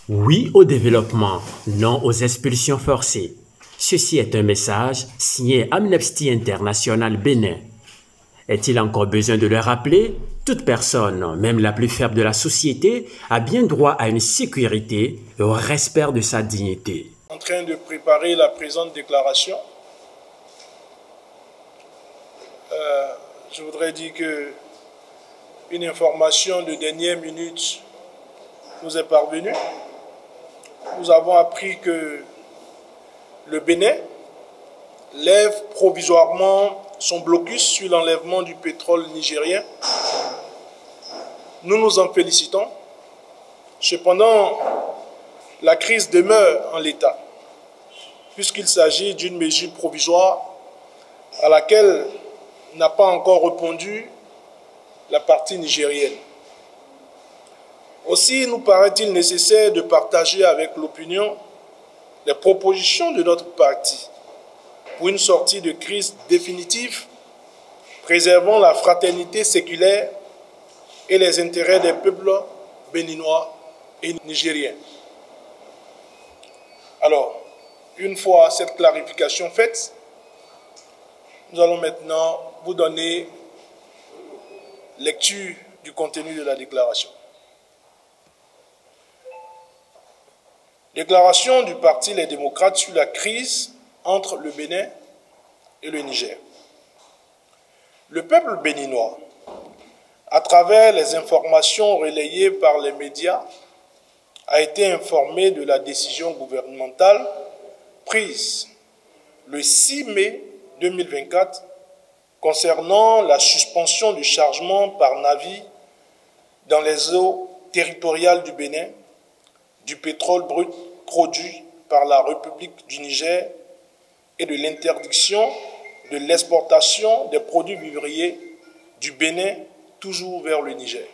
Oui au développement, non aux expulsions forcées. Ceci est un message signé Amnesty International Bénin. Est-il encore besoin de le rappeler? Toute personne, même la plus faible de la société, a bien droit à une sécurité et au respect de sa dignité. En train de préparer la présente déclaration, je voudrais dire que une information de dernière minute nous est parvenue. Nous avons appris que le Bénin lève provisoirement son blocus sur l'enlèvement du pétrole nigérien. Nous nous en félicitons. Cependant, la crise demeure en l'état, puisqu'il s'agit d'une mesure provisoire à laquelle n'a pas encore répondu la partie nigérienne. Aussi, nous paraît-il nécessaire de partager avec l'opinion les propositions de notre parti pour une sortie de crise définitive, préservant la fraternité séculaire et les intérêts des peuples béninois et nigériens. Alors, une fois cette clarification faite, nous allons maintenant vous donner lecture du contenu de la déclaration. Déclaration du Parti Les Démocrates sur la crise entre le Bénin et le Niger. Le peuple béninois, à travers les informations relayées par les médias, a été informé de la décision gouvernementale prise le 6 mai 2024 concernant la suspension du chargement par navire dans les eaux territoriales du Bénin du pétrole brut produit par la République du Niger et de l'interdiction de l'exportation des produits vivriers du Bénin toujours vers le Niger.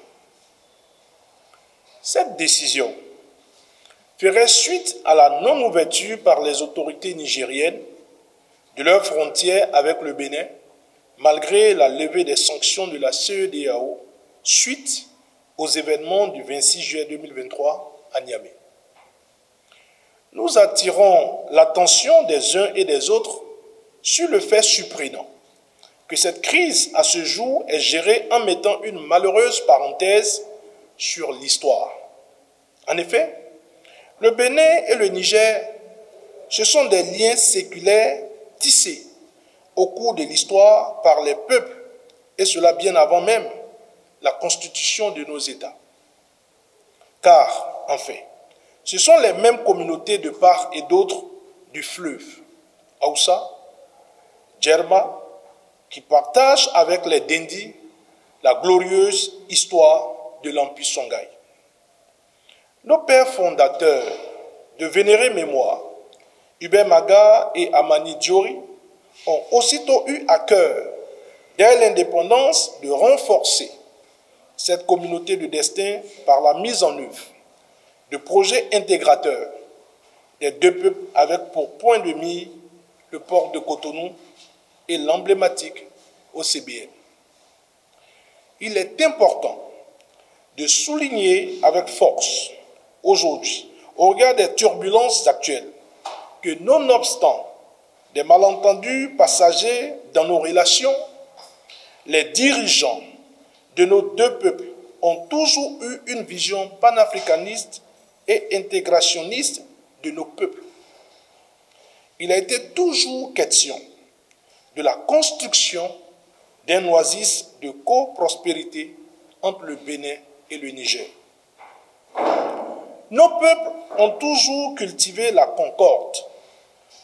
Cette décision ferait suite à la non-ouverture par les autorités nigériennes de leurs frontières avec le Bénin, malgré la levée des sanctions de la CEDEAO suite aux événements du 26 juillet 2023 à Niamey. Nous attirons l'attention des uns et des autres sur le fait surprenant que cette crise à ce jour est gérée en mettant une malheureuse parenthèse sur l'histoire. En effet, le Bénin et le Niger, ce sont des liens séculaires tissés au cours de l'histoire par les peuples, et cela bien avant même la constitution de nos États. Car, en fait, ce sont les mêmes communautés de part et d'autre du fleuve, Aoussa, Djerba, qui partagent avec les Dendi la glorieuse histoire de l'Empire Songhai. Nos pères fondateurs de vénérée mémoire, Hubert Maga et Amani Diori, ont aussitôt eu à cœur, dès l'indépendance, de renforcer cette communauté de destin par la mise en œuvre de projets intégrateurs des deux peuples avec pour point de mire le port de Cotonou et l'emblématique OCBN. Il est important de souligner avec force aujourd'hui, au regard des turbulences actuelles, que nonobstant des malentendus passagers dans nos relations, les dirigeants de nos deux peuples ont toujours eu une vision panafricaniste et intégrationniste de nos peuples. Il a été toujours question de la construction d'un oasis de coprospérité entre le Bénin et le Niger. Nos peuples ont toujours cultivé la concorde,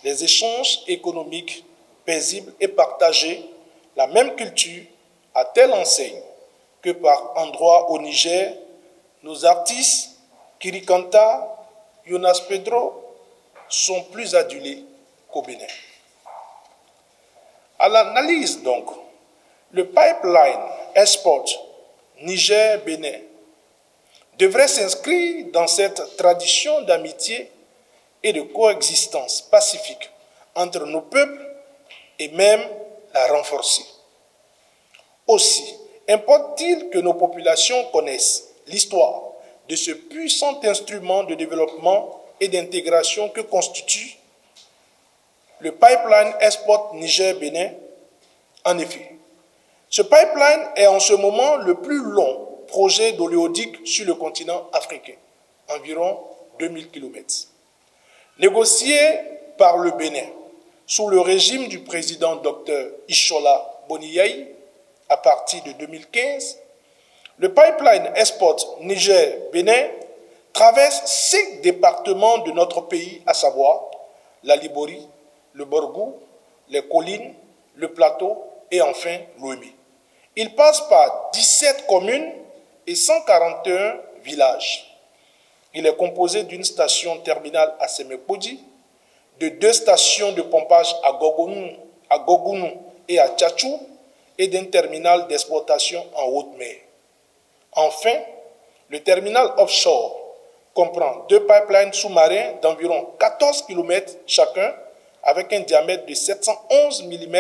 les échanges économiques paisibles et partagé la même culture à telle enseigne que par endroits au Niger, nos artistes, Kirikanta, Jonas Pedro, sont plus adulés qu'au Bénin. À l'analyse donc, le pipeline export Niger-Bénin devrait s'inscrire dans cette tradition d'amitié et de coexistence pacifique entre nos peuples et même la renforcer. Aussi, importe-t-il que nos populations connaissent l'histoire, de ce puissant instrument de développement et d'intégration que constitue le pipeline Export Niger-Bénin. En effet, ce pipeline est en ce moment le plus long projet d'oléoduc sur le continent africain, environ 2000 km. Négocié par le Bénin sous le régime du président Dr Ishola Boniyayi à partir de 2015, le pipeline Export Niger-Bénin traverse 5 départements de notre pays, à savoir la Liborie, le Borgou, les collines, le plateau et enfin l'Ouémé. Il passe par 17 communes et 141 villages. Il est composé d'une station terminale à Semekodi, de 2 stations de pompage à Gogounou et à Tchatchou et d'un terminal d'exploitation en haute mer. Enfin, le terminal offshore comprend 2 pipelines sous-marins d'environ 14 km chacun avec un diamètre de 711 mm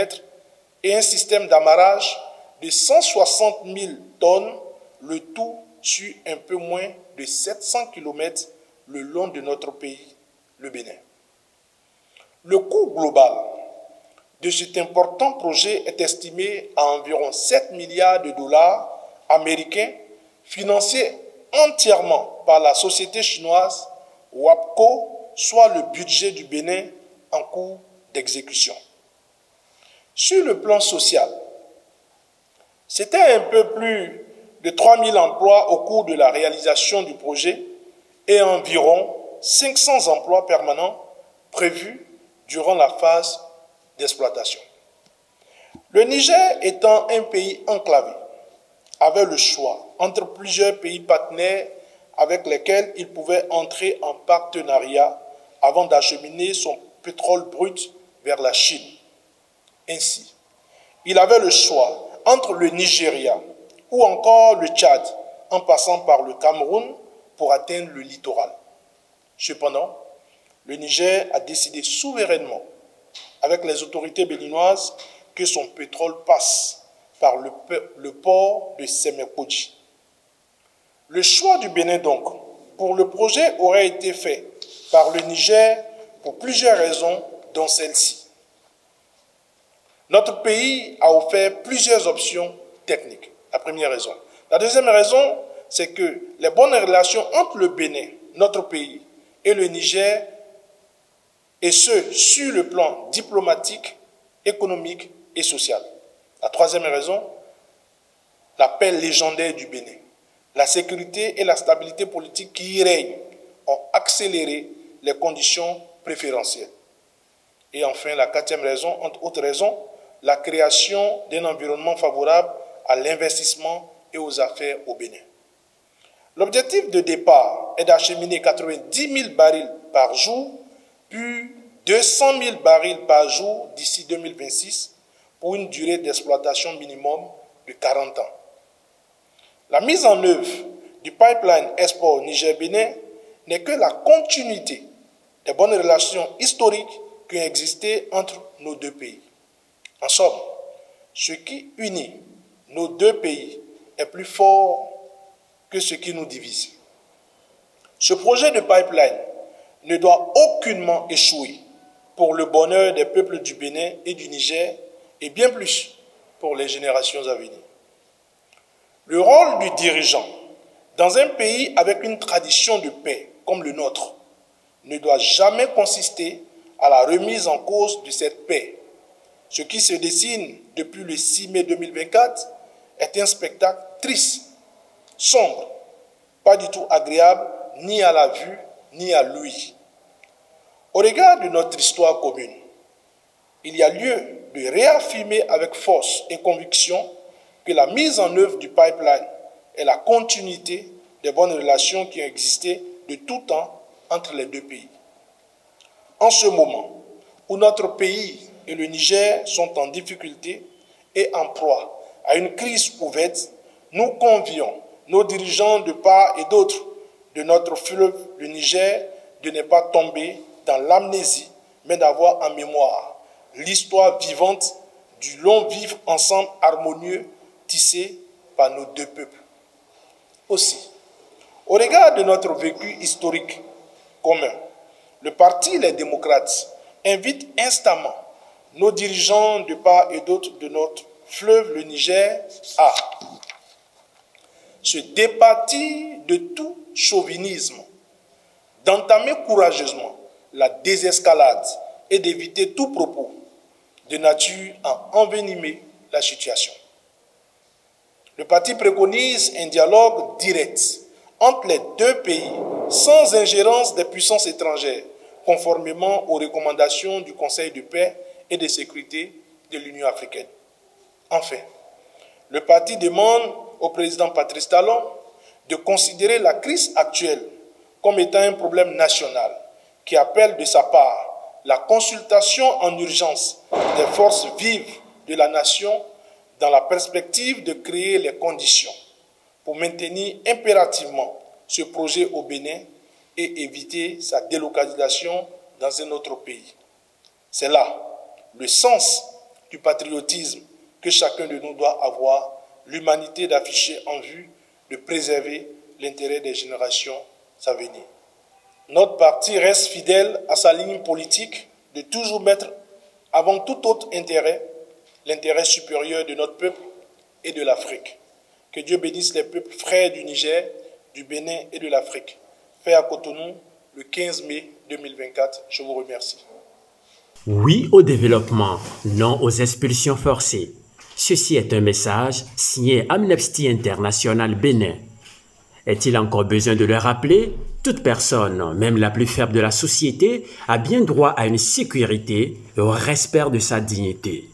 et un système d'amarrage de 160 000 tonnes, le tout sur un peu moins de 700 km le long de notre pays, le Bénin. Le coût global de cet important projet est estimé à environ 7 milliards de dollars américains, financé entièrement par la société chinoise WAPCO, soit le budget du Bénin en cours d'exécution. Sur le plan social, c'était un peu plus de 3000 emplois au cours de la réalisation du projet et environ 500 emplois permanents prévus durant la phase d'exploitation. Le Niger étant un pays enclavé, avait le choix entre plusieurs pays partenaires avec lesquels il pouvait entrer en partenariat avant d'acheminer son pétrole brut vers la Chine. Ainsi, il avait le choix entre le Nigeria ou encore le Tchad, en passant par le Cameroun pour atteindre le littoral. Cependant, le Niger a décidé souverainement, avec les autorités béninoises, que son pétrole passe par le port de Semekodi. Le choix du Bénin, donc, pour le projet aurait été fait par le Niger pour plusieurs raisons, dont celle-ci. Notre pays a offert plusieurs options techniques, la première raison. La deuxième raison, c'est que les bonnes relations entre le Bénin, notre pays, et le Niger, et ce, sur le plan diplomatique, économique et social. La troisième raison, la paix légendaire du Bénin. La sécurité et la stabilité politique qui y règnent ont accéléré les conditions préférentielles. Et enfin, la quatrième raison, entre autres raisons, la création d'un environnement favorable à l'investissement et aux affaires au Bénin. L'objectif de départ est d'acheminer 90 000 barils par jour, puis 200 000 barils par jour d'ici 2026 pour une durée d'exploitation minimum de 40 ans. La mise en œuvre du pipeline Export Niger-Bénin n'est que la continuité des bonnes relations historiques qui ont existé entre nos deux pays. En somme, ce qui unit nos deux pays est plus fort que ce qui nous divise. Ce projet de pipeline ne doit aucunement échouer pour le bonheur des peuples du Bénin et du Niger, et bien plus pour les générations à venir. Le rôle du dirigeant dans un pays avec une tradition de paix comme le nôtre ne doit jamais consister à la remise en cause de cette paix. Ce qui se dessine depuis le 6 mai 2024 est un spectacle triste, sombre, pas du tout agréable ni à la vue ni à l'ouïe. Au regard de notre histoire commune, il y a lieu de réaffirmer avec force et conviction que la mise en œuvre du pipeline est la continuité des bonnes relations qui ont existé de tout temps entre les deux pays. En ce moment où notre pays et le Niger sont en difficulté et en proie à une crise ouverte, nous convions nos dirigeants de part et d'autre de notre fleuve, le Niger, de ne pas tomber dans l'amnésie, mais d'avoir en mémoire l'histoire vivante du long vivre ensemble harmonieux tissé par nos deux peuples. Aussi, Au regard de notre vécu historique commun, le parti Les Démocrates invite instamment nos dirigeants de part et d'autre de notre fleuve, le Niger, à se départir de tout chauvinisme, d'entamer courageusement la désescalade et d'éviter tout propos de nature à envenimer la situation. Le parti préconise un dialogue direct entre les deux pays sans ingérence des puissances étrangères, conformément aux recommandations du Conseil de paix et de sécurité de l'Union africaine. Enfin, le parti demande au président Patrice Talon de considérer la crise actuelle comme étant un problème national qui appelle de sa part la consultation en urgence des forces vives de la nation dans la perspective de créer les conditions pour maintenir impérativement ce projet au Bénin et éviter sa délocalisation dans un autre pays. C'est là le sens du patriotisme que chacun de nous doit avoir, l'humanité d'afficher en vue de préserver l'intérêt des générations à venir. Notre parti reste fidèle à sa ligne politique de toujours mettre avant tout autre intérêt l'intérêt supérieur de notre peuple et de l'Afrique. Que Dieu bénisse les peuples frères du Niger, du Bénin et de l'Afrique. Fait à Cotonou le 15 mai 2024. Je vous remercie. Oui au développement, non aux expulsions forcées. Ceci est un message signé Amnesty International Bénin. Est-il encore besoin de le rappeler? Toute personne, même la plus faible de la société, a bien droit à une sécurité et au respect de sa dignité.